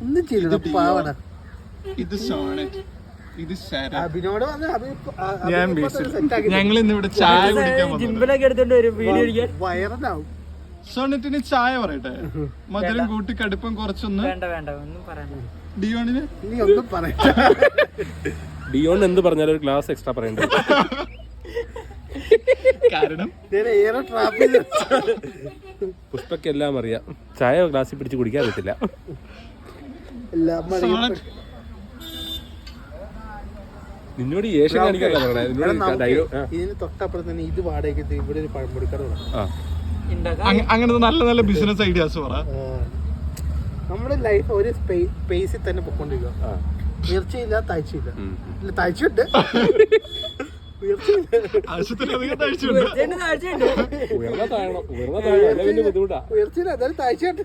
ഒന്നും ചെയ്യില്ല പാവട. ഇത് സോണറ്റ്, ഇത് അഭിനോട് വന്ന് ഞങ്ങൾ ഇന്നിവിടെ ചായ കുടിക്കാൻ വയറനാവും. സോണറ്റിന് ചായ പറയട്ടെ, മധുരം കൂട്ടി കടുപ്പം കുറച്ചൊന്ന്. ഡിയോണിന് നീ ഒന്നും പറയണ്ട. ഡിയോൺ എന്ത് പറഞ്ഞാലും ഒരു ഗ്ലാസ് എക്സ്ട്രാ പറയണ്ട. കാരണം പുഷ്പക്ക് എല്ലാം അറിയാം, ചായ ഗ്ലാസ്സിൽ പിടിച്ച് കുടിക്കാൻ പറ്റില്ല. നിന്നോട് ഏഷ്യ കാണിക്കാനല്ല പറഞ്ഞത്. ഇതിന് തൊട്ടപ്പുറം തന്നെ ഇത് വാടകയ്ക്ക് ഇവിടെ ഒരു പഴംപൊടിക്കട. അങ്ങനത്തെ നല്ല നല്ല ബിസിനസ് ഐഡിയാസ് പറ. നമ്മുടെ ലൈഫ് ഒരു സ്പേസിൽ തന്നെ പൊക്കോണ്ടിരിക്കുക. ഉയർച്ചയില്ല, താഴ്ചയില്ല. ഇല്ല, താഴ്ചയുണ്ട്, ഉയർന്ന താഴണം, ഉയർന്ന താഴണം, ബുദ്ധിമുട്ടാ. ഉയർച്ചയില്ല, എന്തായാലും താഴ്ചയുണ്ട്.